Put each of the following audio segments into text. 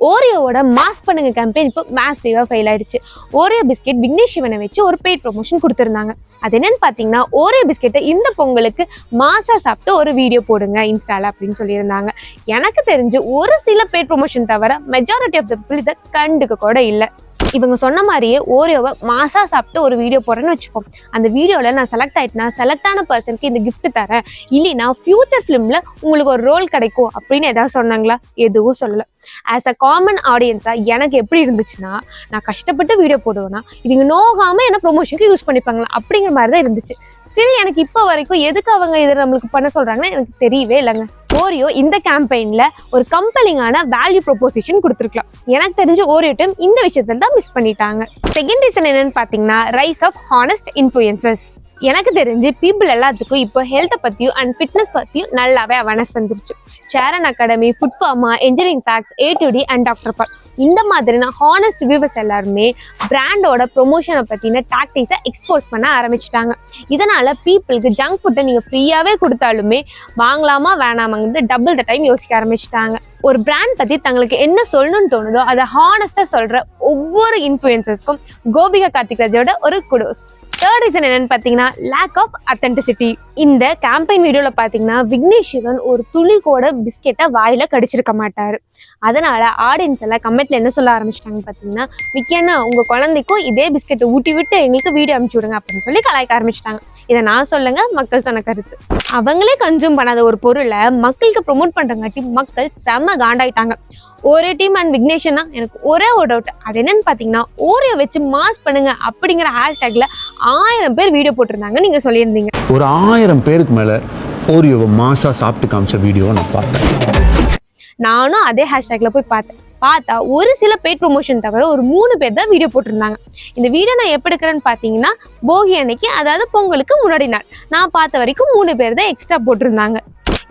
ஓரியோவோட mass பண்ணுங்க campaign இப்போ மேசிவா fail ஆயிடுச்சு. ஓரியோ பிஸ்கெட் விக்னேஷ் சிவனை வச்சு ஒரு பெய்ட் ப்ரொமோஷன் கொடுத்துருந்தாங்க. அது என்னன்னு பார்த்தீங்கன்னா, ஓரியோ பிஸ்கெட்டை இந்த பொங்கலுக்கு மாசா சாப்பிட்டு ஒரு வீடியோ போடுங்க இன்ஸ்டால அப்படின்னு சொல்லியிருந்தாங்க. எனக்கு தெரிஞ்சு ஒரு சில பெய்ட் ப்ரொமோஷன் தவிர மெஜாரிட்டி ஆஃப் த பீப்புள் இதை கண்டுக்க கூட இல்லை. இவங்க சொன்ன மாதிரியே ஓரியோவை மாசா சாப்பிட்டு ஒரு வீடியோ போடுறேன்னு வச்சுப்போம். அந்த வீடியோவில் நான் செலக்ட் ஆயிட்டுனா செலக்ட் ஆன பர்சனுக்கு இந்த கிஃப்ட் தரேன், இல்லைன்னா ஃபியூச்சர் ஃபிலிம்ல உங்களுக்கு ஒரு ரோல் கிடைக்கும் அப்படின்னு ஏதாவது சொன்னாங்களா? எதுவும் சொல்லலை. ஆஸ் அ காமன் ஆடியன்ஸா எனக்கு எப்படி இருந்துச்சுன்னா, நான் கஷ்டப்பட்டு வீடியோ போடுவேன்னா இவங்க நோகாம என்ன ப்ரொமோஷனுக்கு யூஸ் பண்ணிப்பாங்களா அப்படிங்கிற மாதிரி தான் இருந்துச்சு. ஸ்டில் எனக்கு இப்போ வரைக்கும் எதுக்கு அவங்க இதை நம்மளுக்கு பண்ண சொல்றாங்கன்னு எனக்கு தெரியவே இல்லைங்க. ஓரியோ இந்த கேம்பெயின்ல ஒரு கம்பெலிங்கான வேல்யூ ப்ரொபோசிஷன் கொடுத்துருக்கலாம். எனக்கு தெரிஞ்ச ஓரியோ டீம் இந்த விஷயத்துல தான் மிஸ் பண்ணிட்டாங்க. செகண்ட் ரீசன் என்னன்னு பாத்தீங்கன்னா, ரைஸ் ஆஃப் ஹானஸ்ட் இன்ஃப்ளூயன்சர்ஸ். எனக்கு தெரிஞ்சு பீப்புள் எல்லாத்துக்கும் இப்போ ஹெல்த்தை பற்றியும் அண்ட் ஃபிட்னஸ் பற்றியும் நல்லாவே அவேர்னஸ் வந்துருச்சு. Sharon academy, food pharma, engineering facts, ATT and doctor Paul இந்த மாதிரினா ஹானஸ்ட் வியூவர்ஸ் எல்லாருமே பிராண்டோட ப்ரொமோஷனை பற்றின டாக்டிக்ஸை எக்ஸ்போஸ் பண்ண ஆரம்பிச்சிட்டாங்க. இதனால் பீப்புளுக்கு ஜங்க் ஃபுட்டை நீங்கள் ஃப்ரீயாகவே கொடுத்தாலுமே வாங்கலாமா வேணாமாங்கிறது டபுள் த டைம் யோசிக்க ஆரம்பிச்சிட்டாங்க. ஒரு பிராண்ட் பற்றி தங்களுக்கு என்ன சொல்லணும்னு தோணுதோ அதை ஹானஸ்டாக சொல்கிற ஒவ்வொரு இன்ஃப்ளூயன்சர்ஸ்க்கும் கோபிகா கார்த்திக் ராஜோட ஒரு குடோஸ். தேர்ட் ரீசன் என்னன்னு பார்த்தீங்கன்னா, லேக் ஆஃப் அத்தென்டிசிட்டி. இந்த கேம்பெயின் வீடியோவில் பார்த்தீங்கன்னா விக்னேஷ் சிவன் ஒரு துளி கூட பிஸ்கெட்டை வாயில கடிச்சிருக்க மாட்டாரு. அதனால ஆடியன்ஸ் எல்லாம் கமெண்ட்ல என்ன சொல்ல ஆரம்பிச்சிட்டாங்கன்னு பார்த்தீங்கன்னா, விக்கேன்னா உங்க குழந்தைக்கும் இதே பிஸ்கெட்டை ஊட்டி விட்டு எங்களுக்கு வீடியோ அனுப்பிச்சு விடுங்க அப்படின்னு சொல்லி கலாய்க்க ஆரம்பிச்சிட்டாங்க. இதை நான் சொல்லுங்க, மக்கள் சொன்ன கருத்து. அவங்களே கன்சூம் பண்ணாத ஒரு பொருளை மக்களுக்கு ப்ரொமோட் பண்றங்காட்டி மக்கள் செம்ம காண்டாயிட்டாங்க. ஒரே டீம் அண்ட் விக்னேஷனா எனக்கு ஒரே ஒரு டவுட். அது என்னன்னு பார்த்தீங்கன்னா, ஓரியோ வச்சு மாஸ் பண்ணுங்க அப்படிங்கிற ஹேஷ்டேக்ல 1000 பேர் வீடியோ போட்டிருந்தாங்க. நீங்க சொல்லியிருந்தீங்க ஒரு 1000 பேருக்கு மேல ஓரியோவை மாசா சாப்பிட்டு காமிச்ச வீடியோவை நான் பார்த்தேன். நானும் அதே ஹேஷ்டேக்ல போய் பார்த்தா ஒரு சில பெய்ட் ப்ரொமோஷன் தவிர ஒரு 3 பேர் தான் வீடியோ போட்டிருந்தாங்க. இந்த வீடியோ நான் எப்படி எடுக்கிறேன்னு பார்த்தீங்கன்னா, போகி அன்னைக்கு, அதாவது பொங்கலுக்கு முன்னாடி நாள். நான் பார்த்த வரைக்கும் 3 பேர் தான் எக்ஸ்ட்ரா போட்டிருந்தாங்க.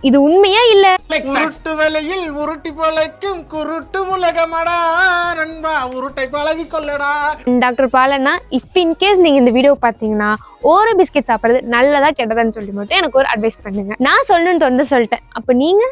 இது உண்மையா இல்ல? உருட்டு வேலையில் உருட்டி பழைக்கும் குருட்டு உலகமடா நண்பா, உருட்டை பழகி கொள்ளடா. டாக்டர் பாலனா, இஃப் இன் கேஸ் நீங்க இந்த வீடியோ பார்த்தீங்கன்னா ஓரியோ பிஸ்கெட் சாப்பிட்றது நல்லதா கெட்டதான்னு சொல்லி மட்டும் எனக்கு ஒரு அட்வைஸ் பண்ணுங்க. நான் சொல்லணும்னு சொல்லிட்டேன். அப்ப நீங்க